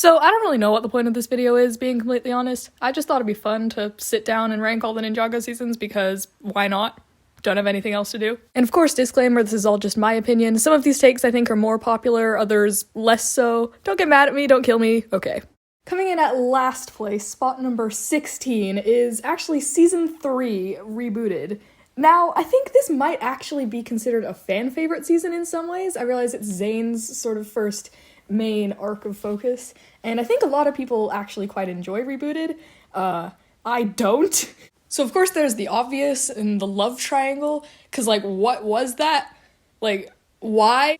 So I don't really know what the point of this video is, being completely honest. I just thought it'd be fun to sit down and rank all the Ninjago seasons because why not? Don't have anything else to do. And of course, disclaimer, this is all just my opinion. Some of these takes I think are more popular, others less so. Don't get mad at me, don't kill me, okay. Coming in at last place, spot number 16, is actually Season 3 rebooted. Now, I think this might actually be considered a fan favorite season in some ways. I realize it's Zane's sort of first main arc of focus, and I think a lot of people actually quite enjoy Rebooted. I don't. So of course there's the obvious and the love triangle, because like what was that? Like why?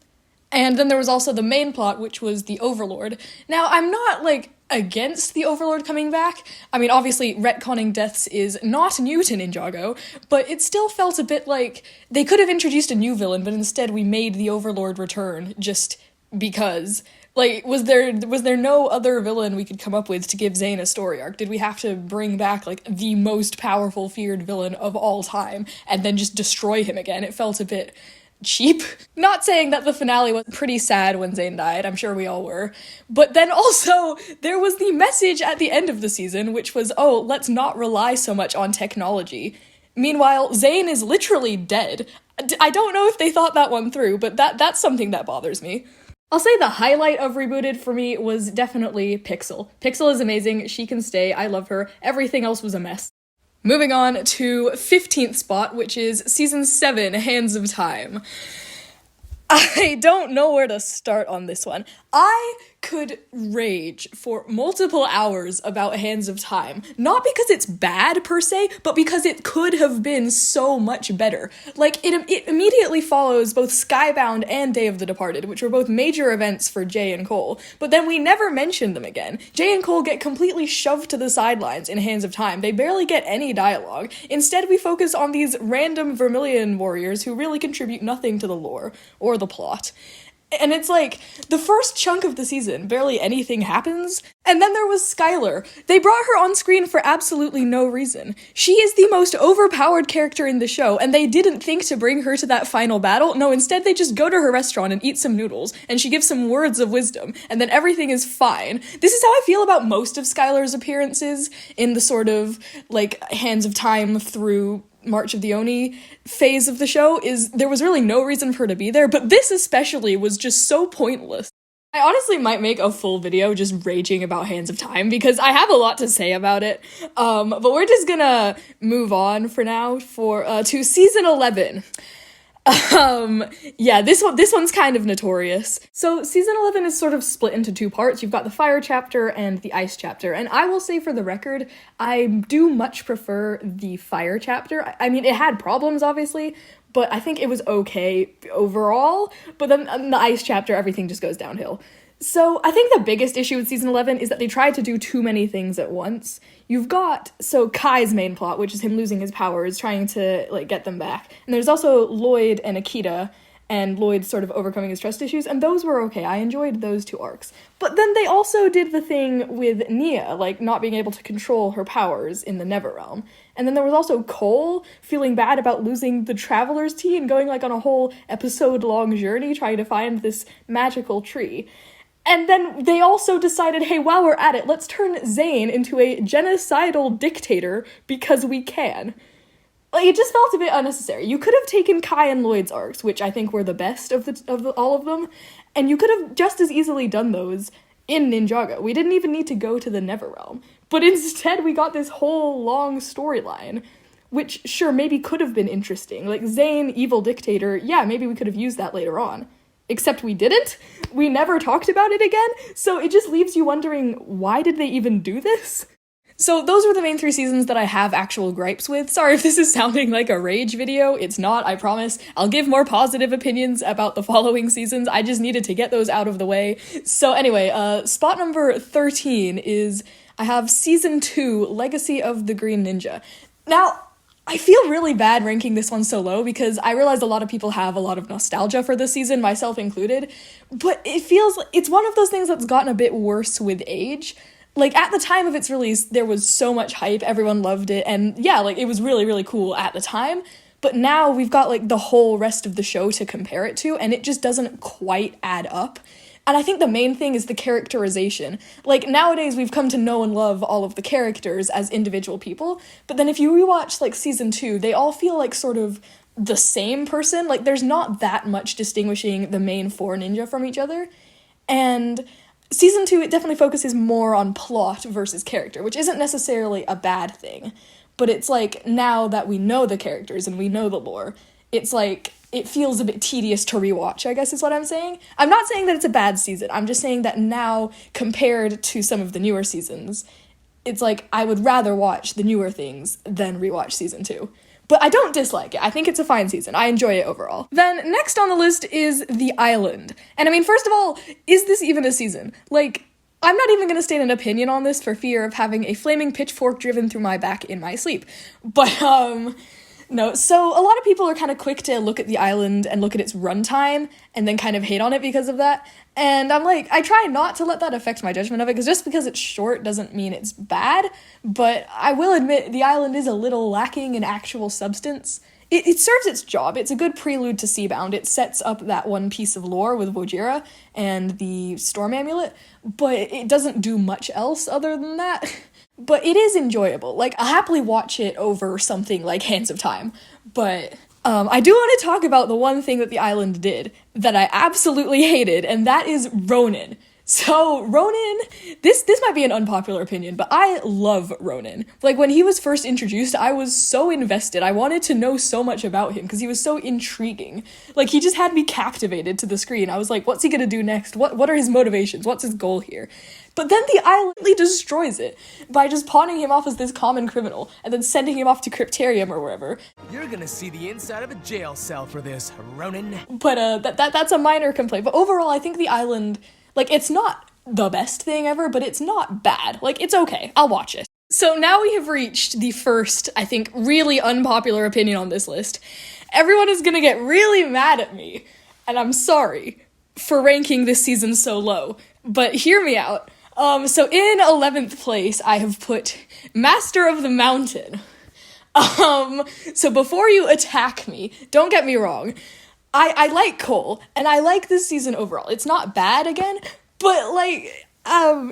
And then there was also the main plot, which was the Overlord. Now I'm not like against the Overlord coming back. I mean, obviously retconning deaths is not new to Ninjago, but it still felt a bit like they could have introduced a new villain, but instead we made the Overlord return just because. Like, was there no other villain we could come up with to give Zane a story arc? Did we have to bring back, like, the most powerful, feared villain of all time and then just destroy him again? It felt a bit cheap. Not saying that the finale was pretty sad when Zane died, I'm sure we all were. But then also, there was the message at the end of the season, which was, oh, let's not rely so much on technology. Meanwhile, Zane is literally dead. I don't know if they thought that one through, but that's something that bothers me. I'll say the highlight of Rebooted for me was definitely Pixel. Pixel is amazing, she can stay, I love her, everything else was a mess. Moving on to 15th spot, which is Season 7, Hands of Time. I don't know where to start on this one. I could rage for multiple hours about Hands of Time. Not because it's bad per se, but because it could have been so much better. Like, it immediately follows both Skybound and Day of the Departed, which were both major events for Jay and Cole, but then we never mentioned them again. Jay and Cole get completely shoved to the sidelines in Hands of Time. They barely get any dialogue. Instead, we focus on these random Vermilion warriors who really contribute nothing to the lore or the plot. And it's like, the first chunk of the season, barely anything happens, and then there was Skylar. They brought her on screen for absolutely no reason. She is the most overpowered character in the show, and they didn't think to bring her to that final battle. No, instead they just go to her restaurant and eat some noodles, and she gives some words of wisdom, and then everything is fine. This is how I feel about most of Skylar's appearances in the sort of, like, Hands of Time through March of the Oni phase of the show, is there was really no reason for her to be there, but this especially was just so pointless. I honestly might make a full video just raging about Hands of Time because I have a lot to say about it, but we're just gonna move on for now to Season 11. Yeah, this one's kind of notorious. So Season 11 is sort of split into two parts. You've got the Fire chapter and the Ice chapter, and I will say for the record, I do much prefer the Fire chapter. I mean, it had problems, obviously, but I think it was okay overall, but then in the Ice chapter, everything just goes downhill. So I think the biggest issue with Season 11 is that they tried to do too many things at once. You've got, so Kai's main plot, which is him losing his powers, trying to, like, get them back. And there's also Lloyd and Akita, and Lloyd sort of overcoming his trust issues, and those were okay. I enjoyed those two arcs. But then they also did the thing with Nia, like, not being able to control her powers in the Neverrealm. And then there was also Cole feeling bad about losing the Traveler's Tea and going, like, on a whole episode-long journey trying to find this magical tree. And then they also decided, hey, while we're at it, let's turn Zane into a genocidal dictator because we can. Like, it just felt a bit unnecessary. You could have taken Kai and Lloyd's arcs, which I think were the best of all of them, and you could have just as easily done those in Ninjago. We didn't even need to go to the Neverrealm. But instead, we got this whole long storyline, which, sure, maybe could have been interesting. Like, Zane, evil dictator, yeah, maybe we could have used that later on. Except we didn't. We never talked about it again, so it just leaves you wondering, why did they even do this? So those were the main 3 seasons that I have actual gripes with. Sorry if this is sounding like a rage video, it's not, I promise. I'll give more positive opinions about the following seasons, I just needed to get those out of the way. So anyway, spot number 13 is, I have Season 2, Legacy of the Green Ninja. Now, I feel really bad ranking this one so low because I realize a lot of people have a lot of nostalgia for this season, myself included, but it feels like it's one of those things that's gotten a bit worse with age. Like, at the time of its release, there was so much hype, everyone loved it, and yeah, like, it was really, really cool at the time, but now we've got, like, the whole rest of the show to compare it to, and it just doesn't quite add up. And I think the main thing is the characterization. Like, nowadays we've come to know and love all of the characters as individual people, but then if you rewatch, like, season 2, they all feel like sort of the same person. Like, there's not that much distinguishing the main 4 ninja from each other. And season 2, it definitely focuses more on plot versus character, which isn't necessarily a bad thing. But it's like, now that we know the characters and we know the lore, it's like, it feels a bit tedious to rewatch, I guess is what I'm saying. I'm not saying that it's a bad season. I'm just saying that now, compared to some of the newer seasons, it's like, I would rather watch the newer things than rewatch season 2. But I don't dislike it. I think it's a fine season. I enjoy it overall. Then, next on the list is The Island. And I mean, first of all, is this even a season? Like, I'm not even gonna state an opinion on this for fear of having a flaming pitchfork driven through my back in my sleep. But, no, so a lot of people are kind of quick to look at The Island and look at its runtime and then kind of hate on it because of that. And I'm like, I try not to let that affect my judgment of it, because just because it's short doesn't mean it's bad. But I will admit, The Island is a little lacking in actual substance. It serves its job. It's a good prelude to Seabound. It sets up that one piece of lore with Vojira and the Storm Amulet, but it doesn't do much else other than that. But it is enjoyable. Like, I'll happily watch it over something like Hands of Time. But I do want to talk about the one thing that The Island did that I absolutely hated, and that is Ronin. So, Ronin, this might be an unpopular opinion, but I love Ronin. Like, when he was first introduced, I was so invested. I wanted to know so much about him, because he was so intriguing. Like, he just had me captivated to the screen. I was like, what's he gonna do next? What are his motivations? What's his goal here? But then The Island destroys it by just pawning him off as this common criminal, and then sending him off to Cryptarium or wherever. You're gonna see the inside of a jail cell for this, Ronin. But, that's a minor complaint. But overall, I think The Island, like, it's not the best thing ever, but it's not bad. Like, it's okay. I'll watch it. So now we have reached the first, I think, really unpopular opinion on this list. Everyone is gonna get really mad at me, and I'm sorry for ranking this season so low, but hear me out. So in 11th place, I have put Master of the Mountain. So before you attack me, don't get me wrong, I like Cole, and I like this season overall. It's not bad again, but, like,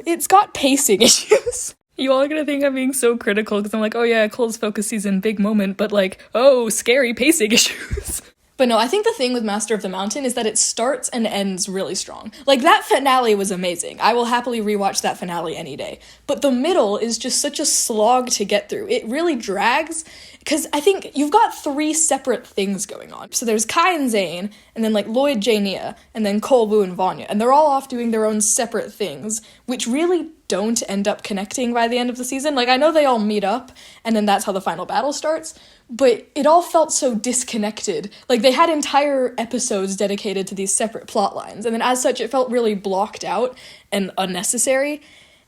it's got pacing issues. You all are gonna think I'm being so critical, because I'm like, oh yeah, Cole's focus season, big moment, but like, oh, scary pacing issues. But no, I think the thing with Master of the Mountain is that it starts and ends really strong. Like, that finale was amazing. I will happily rewatch that finale any day. But the middle is just such a slog to get through. It really drags, because I think you've got 3 separate things going on. So there's Kai and Zane, and then, like, Lloyd, J. Nia, and then Cole, Wu, and Vanya. And they're all off doing their own separate things, which really don't end up connecting by the end of the season. Like, I know they all meet up, and then that's how the final battle starts, but it all felt so disconnected. Like, they had entire episodes dedicated to these separate plot lines, and then as such, it felt really blocked out and unnecessary.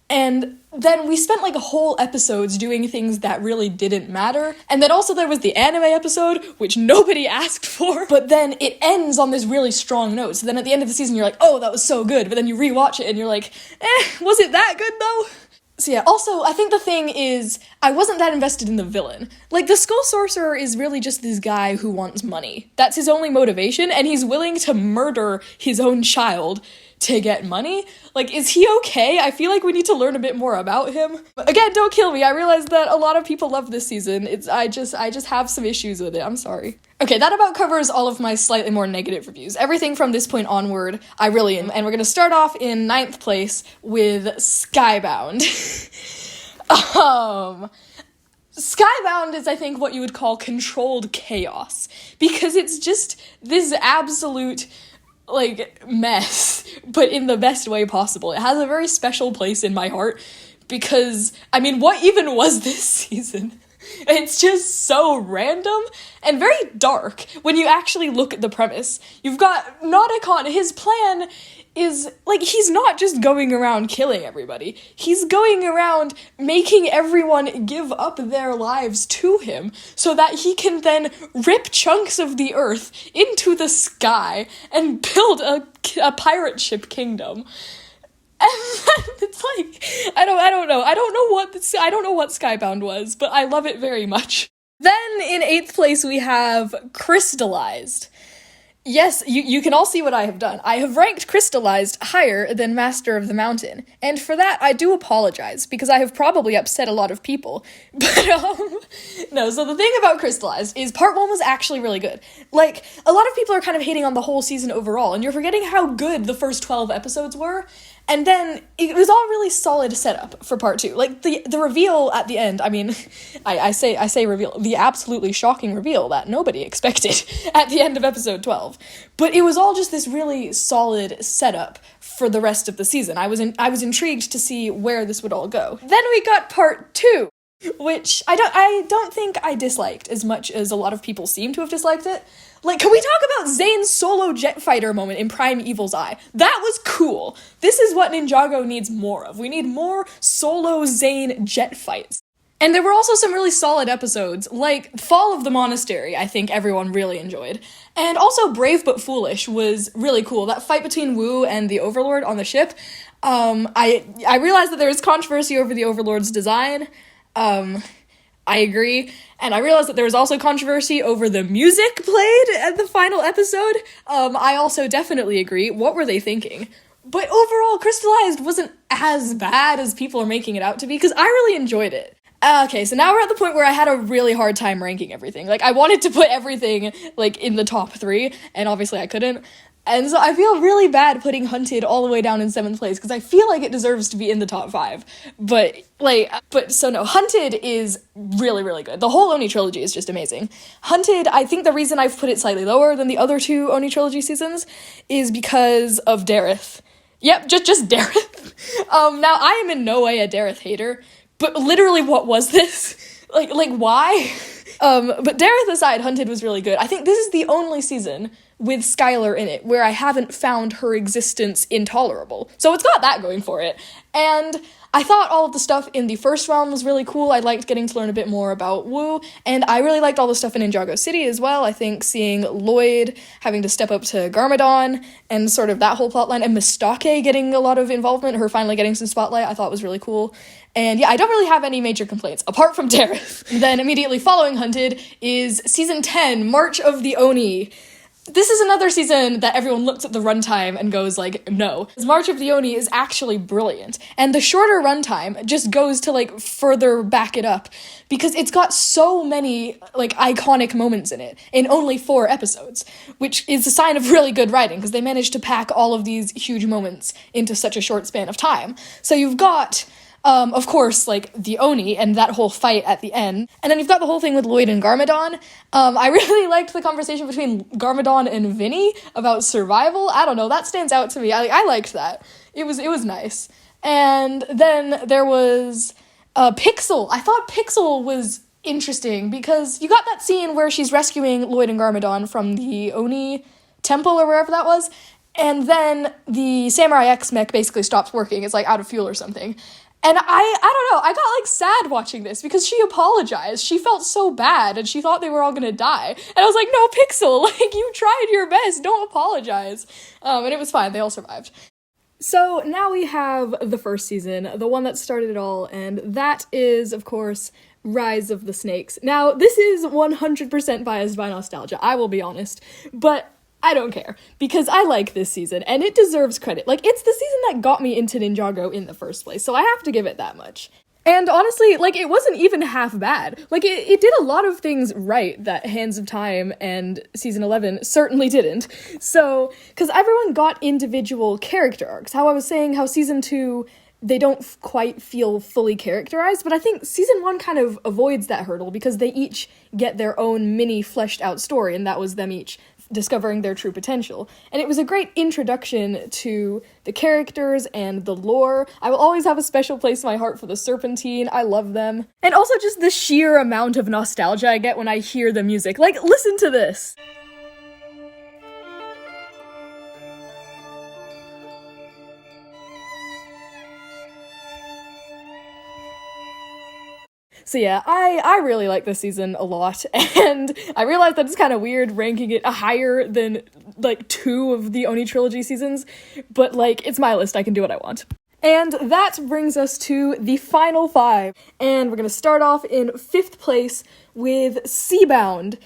And then we spent, like, whole episodes doing things that really didn't matter. And then also there was the anime episode, which nobody asked for. But then it ends on this really strong note. So then at the end of the season, you're like, oh, that was so good. But then you rewatch it and you're like, was it that good though? So yeah, also, I think the thing is, I wasn't that invested in the villain. Like, the Skull Sorcerer is really just this guy who wants money. That's his only motivation, and he's willing to murder his own child to get money. Like, is he okay? I feel like we need to learn a bit more about him. But again, don't kill me. I realize that a lot of people love this season. I just have some issues with it. I'm sorry. Okay, that about covers all of my slightly more negative reviews. Everything from this point onward, I really am. And we're gonna start off in 9th place with Skybound. Skybound is, I think, what you would call controlled chaos. Because it's just this absolute, like, mess, but in the best way possible. It has a very special place in my heart, because, I mean, what even was this season? It's just so random and very dark when you actually look at the premise. You've got Nauticon, his plan is, like, he's not just going around killing everybody. He's going around making everyone give up their lives to him so that he can then rip chunks of the earth into the sky and build a pirate ship kingdom. And it's like, I don't know. I don't know what Skybound was, but I love it very much. Then in 8th place we have Crystallized. Yes, you can all see what I have done. I have ranked Crystallized higher than Master of the Mountain, and for that I do apologize, because I have probably upset a lot of people. But, no, so the thing about Crystallized is part 1 was actually really good. Like, a lot of people are kind of hating on the whole season overall, and you're forgetting how good the first 12 episodes were, and then it was all really solid setup for part 2. Like, the reveal at the end, I mean, I say reveal, the absolutely shocking reveal that nobody expected at the end of episode 12. But it was all just this really solid setup for the rest of the season. I was intrigued to see where this would all go. Then we got part 2, which I don't think I disliked as much as a lot of people seem to have disliked it. Like, can we talk about Zane's solo jet fighter moment in Primeval's Eye? That was cool. This is what Ninjago needs more of. We need more solo Zane jet fights. And there were also some really solid episodes, like Fall of the Monastery, I think everyone really enjoyed. And also Brave But Foolish was really cool. That fight between Wu and the Overlord on the ship. I realized that there was controversy over the Overlord's design. I agree. And I realized that there was also controversy over the music played at the final episode. I also definitely agree. What were they thinking? But overall, Crystallized wasn't as bad as people are making it out to be, because I really enjoyed it. Okay, so now we're at the point where I had a really hard time ranking everything. Like, I wanted to put everything, like, in the top 3, and obviously I couldn't. And so I feel really bad putting Hunted all the way down in 7th place, because I feel like it deserves to be in the top 5. But no, Hunted is really, really good. The whole Oni trilogy is just amazing. Hunted, I think the reason I've put it slightly lower than the other 2 Oni trilogy seasons is because of Dareth. Yep, just Dareth. Now, I am in no way a Dareth hater, but literally, what was this? Like, why? But Dareth aside, Hunted was really good. I think this is the only season with Skylar in it where I haven't found her existence intolerable. So it's got that going for it. And I thought all of the stuff in the first realm was really cool. I liked getting to learn a bit more about Wu, and I really liked all the stuff in Ninjago City as well. I think seeing Lloyd having to step up to Garmadon and sort of that whole plotline, and Mistake getting a lot of involvement, her finally getting some spotlight, I thought was really cool. And yeah, I don't really have any major complaints, apart from Dareth. Then immediately following Hunted is Season 10, March of the Oni. This is another season that everyone looks at the runtime and goes like, no. March of the Oni is actually brilliant. And the shorter runtime just goes to like further back it up, because it's got so many like iconic moments in it in only 4 episodes, which is a sign of really good writing, because they managed to pack all of these huge moments into such a short span of time. So you've got of course, like, the Oni and that whole fight at the end. And then you've got the whole thing with Lloyd and Garmadon. I really liked the conversation between Garmadon and Vinny about survival. I don't know, that stands out to me. I liked that. It was nice. And then there was Pixel. I thought Pixel was interesting, because you got that scene where she's rescuing Lloyd and Garmadon from the Oni temple or wherever that was, and then the Samurai X mech basically stops working. It's like out of fuel or something. And I don't know, I got like sad watching this, because she apologized. She felt so bad, and she thought they were all gonna die. And I was like, no, Pixel, like, you tried your best, don't apologize. And it was fine, they all survived. So now we have the first season, the one that started it all, and that is, of course, Rise of the Snakes. Now, this is 100% biased by nostalgia, I will be honest, but I don't care, because I like this season, and it deserves credit. Like, it's the season that got me into Ninjago in the first place, so I have to give it that much. And honestly, like, it wasn't even half bad. Like, it did a lot of things right that Hands of Time and Season 11 certainly didn't. So, because everyone got individual character arcs. How I was saying how Season 2, they don't quite feel fully characterized, but I think Season 1 kind of avoids that hurdle, because they each get their own mini fleshed out story, and that was them each discovering their true potential. And it was a great introduction to the characters and the lore. I will always have a special place in my heart for the Serpentine. I love them. And also just the sheer amount of nostalgia I get when I hear the music. Like, listen to this! So yeah, I really like this season a lot, and I realize that it's kind of weird ranking it higher than, like, 2 of the Oni trilogy seasons, but, like, it's my list, I can do what I want. And that brings us to the final 5, and we're gonna start off in 5th place with Seabound.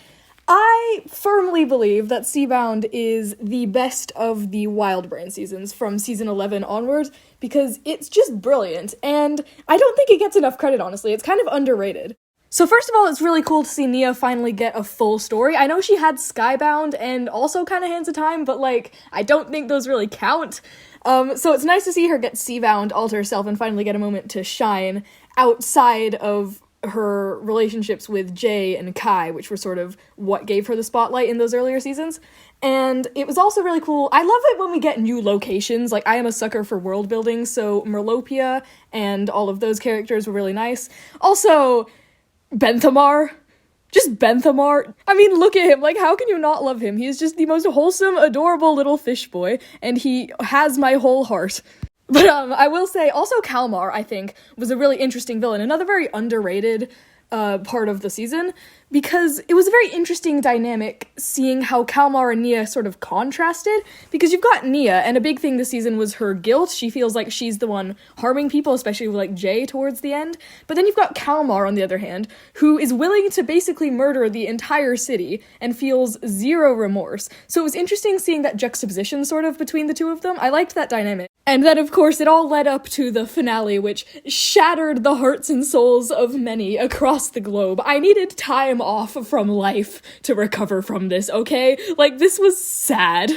I firmly believe that Seabound is the best of the Wildbrain seasons from season 11 onwards because it's just brilliant, and I don't think it gets enough credit, honestly. It's kind of underrated. So first of all, it's really cool to see Nia finally get a full story. I know she had Skybound and also kind of Hands of Time, but like, I don't think those really count. So it's nice to see her get Seabound all to herself and finally get a moment to shine outside of her relationships with Jay and Kai, which were sort of what gave her the spotlight in those earlier seasons. And it was also really cool. I love it when we get new locations. Like, I am a sucker for world building, so Merlopia and all of those characters were really nice. Also, Benthamar. Just Benthamar. I mean, look at him. Like, how can you not love him? He is just the most wholesome, adorable little fish boy, and he has my whole heart. But I will say, also Kalmar, I think, was a really interesting villain. Another very underrated part of the season, because it was a very interesting dynamic seeing how Kalmar and Nia sort of contrasted, because you've got Nia, and a big thing this season was her guilt. She feels like she's the one harming people, especially with, like, Jay towards the end. But then you've got Kalmar, on the other hand, who is willing to basically murder the entire city and feels zero remorse. So it was interesting seeing that juxtaposition, sort of, between the two of them. I liked that dynamic. And then, of course, it all led up to the finale, which shattered the hearts and souls of many across the globe. I needed time off from life to recover from this, okay? Like, this was sad.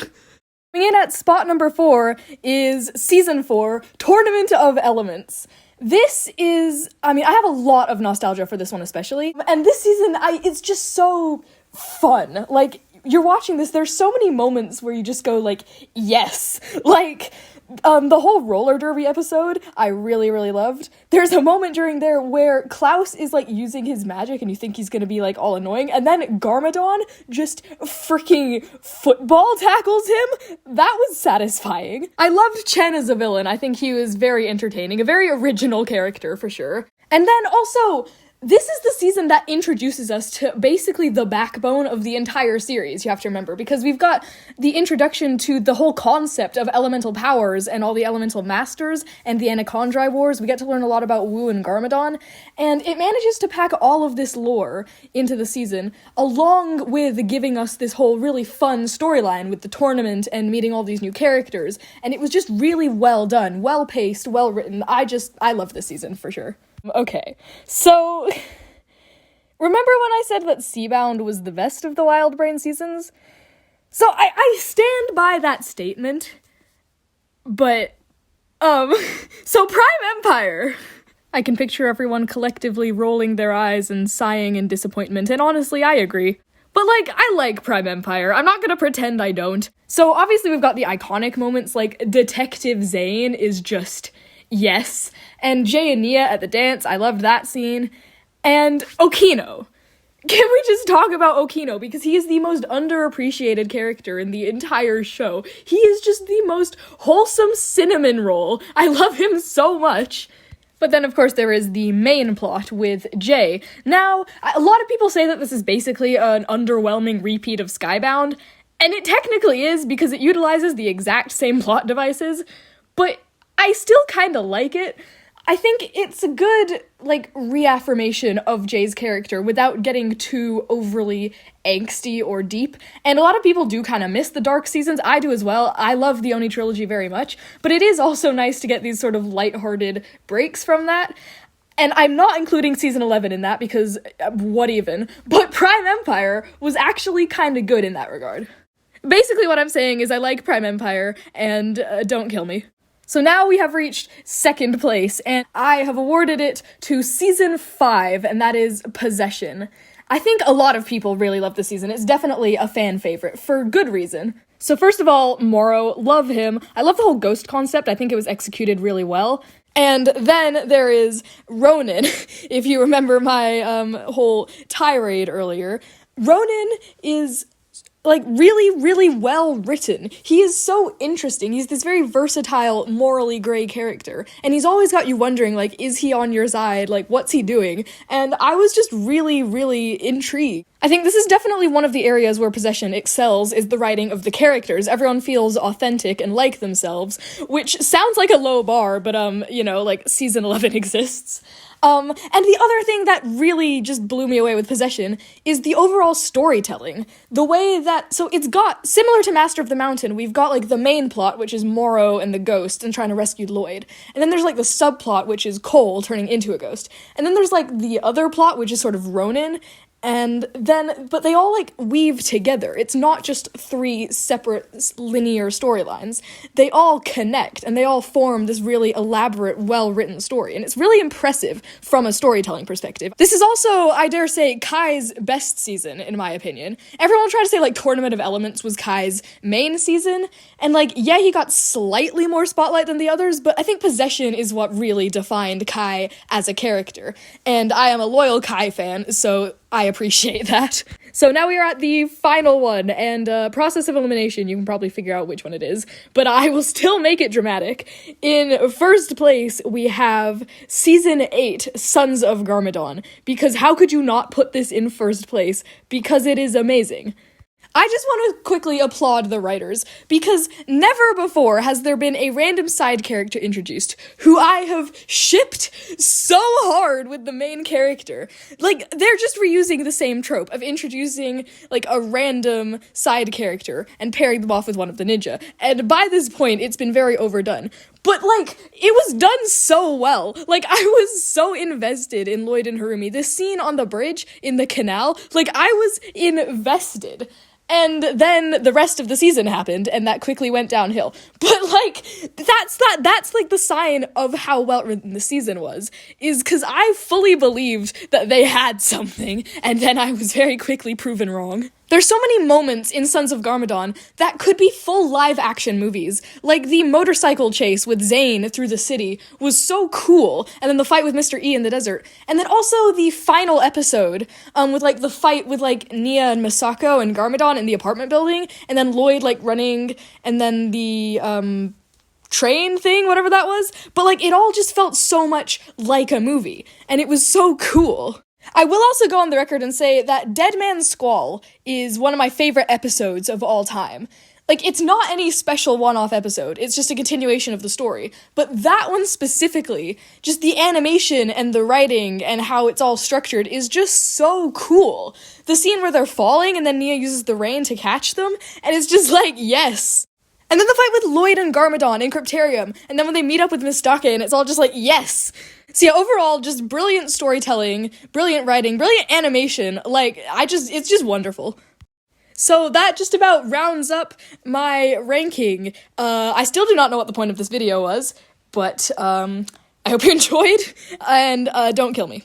Coming in at spot number 4 is Season 4, Tournament of Elements. This is, I mean, I have a lot of nostalgia for this one especially, and this season, it's just so fun. Like, you're watching this, there's so many moments where you just go, like, yes! Like, the whole roller derby episode, I really, really loved. There's a moment during there where Klaus is, like, using his magic and you think he's gonna be, like, all annoying, and then Garmadon just freaking football tackles him. That was satisfying. I loved Chen as a villain. I think he was very entertaining, a very original character, for sure. And then also, this is the season that introduces us to basically the backbone of the entire series, you have to remember, because we've got the introduction to the whole concept of elemental powers and all the elemental masters and the Anachondri Wars. We get to learn a lot about Wu and Garmadon, and it manages to pack all of this lore into the season, along with giving us this whole really fun storyline with the tournament and meeting all these new characters, and it was just really well done, well-paced, well-written. I love this season, for sure. Okay, so, remember when I said that Seabound was the best of the Wildbrain seasons? So, I stand by that statement, but, so Prime Empire! I can picture everyone collectively rolling their eyes and sighing in disappointment, and honestly, I agree. But, like, I like Prime Empire. I'm not gonna pretend I don't. So, obviously we've got the iconic moments, like, Detective Zane is just... yes. And Jay and Nia at the dance, I loved that scene. And Okino. Can we just talk about Okino? Because he is the most underappreciated character in the entire show. He is just the most wholesome cinnamon roll. I love him so much. But then, of course, there is the main plot with Jay. Now, a lot of people say that this is basically an underwhelming repeat of Skybound, and it technically is because it utilizes the exact same plot devices, but I still kinda like it. I think it's a good, like, reaffirmation of Jay's character without getting too overly angsty or deep. And a lot of people do kind of miss the dark seasons. I do as well. I love the Oni trilogy very much. But it is also nice to get these sort of lighthearted breaks from that. And I'm not including season 11 in that because, what even? But Prime Empire was actually kind of good in that regard. Basically what I'm saying is I like Prime Empire, and don't kill me. So now we have reached second place, and I have awarded it to season 5, and that is Possession. I think a lot of people really love this season. It's definitely a fan favorite, for good reason. So first of all, Moro, love him. I love the whole ghost concept. I think it was executed really well. And then there is Ronan, if you remember my whole tirade earlier. Ronan is... like, really, really well written. He is so interesting. He's this very versatile, morally gray character. And he's always got you wondering, like, is he on your side? Like, what's he doing? And I was just really, really intrigued. I think this is definitely one of the areas where Possession excels, is the writing of the characters. Everyone feels authentic and like themselves, which sounds like a low bar, but like season 11 exists. And the other thing that really just blew me away with Possession is the overall storytelling. The way that, so it's got, similar to Master of the Mountain, we've got like the main plot, which is Morrow and the ghost and trying to rescue Lloyd. And then there's like the subplot, which is Cole turning into a ghost. And then there's like the other plot, which is sort of Ronan. But they all like weave together. It's not just three separate linear storylines. They all connect and they all form this really elaborate, well-written story. And it's really impressive from a storytelling perspective. This is also, I dare say, Kai's best season, in my opinion. Everyone will try to say like Tournament of Elements was Kai's main season. And like, yeah, he got slightly more spotlight than the others, but I think Possession is what really defined Kai as a character. And I am a loyal Kai fan, so I appreciate that. So now we are at the final one, and process of elimination, you can probably figure out which one it is, but I will still make it dramatic. In first place, we have Season 8, Sons of Garmadon, because how could you not put this in first place? Because it is amazing. I just want to quickly applaud the writers, because never before has there been a random side character introduced who I have shipped so hard with the main character. Like, they're just reusing the same trope of introducing, like, a random side character and pairing them off with one of the ninja. And by this point, it's been very overdone. But, like, it was done so well. Like, I was so invested in Lloyd and Harumi. This scene on the bridge in the canal, like, I was invested. And then the rest of the season happened, and that quickly went downhill. But, like, that's like, the sign of how well-written the season was, is because I fully believed that they had something, and then I was very quickly proven wrong. There's so many moments in Sons of Garmadon that could be full live-action movies. Like, the motorcycle chase with Zane through the city was so cool, and then the fight with Mr. E in the desert. And then also the final episode, with, like, the fight with, like, Nia and Misako and Garmadon in the apartment building, and then Lloyd, like, running, and then the, train thing, whatever that was. But, like, it all just felt so much like a movie, and it was so cool. I will also go on the record and say that Dead Man's Squall is one of my favorite episodes of all time. Like, it's not any special one-off episode, it's just a continuation of the story. But that one specifically, just the animation and the writing and how it's all structured is just so cool. The scene where they're falling and then Nia uses the rain to catch them, and it's just like, yes. And then the fight with Lloyd and Garmadon in Cryptarium, and then when they meet up with Mistake, and it's all just like, yes! So yeah, overall, just brilliant storytelling, brilliant writing, brilliant animation, like, it's just wonderful. So that just about rounds up my ranking. I still do not know what the point of this video was, but, I hope you enjoyed, and, don't kill me.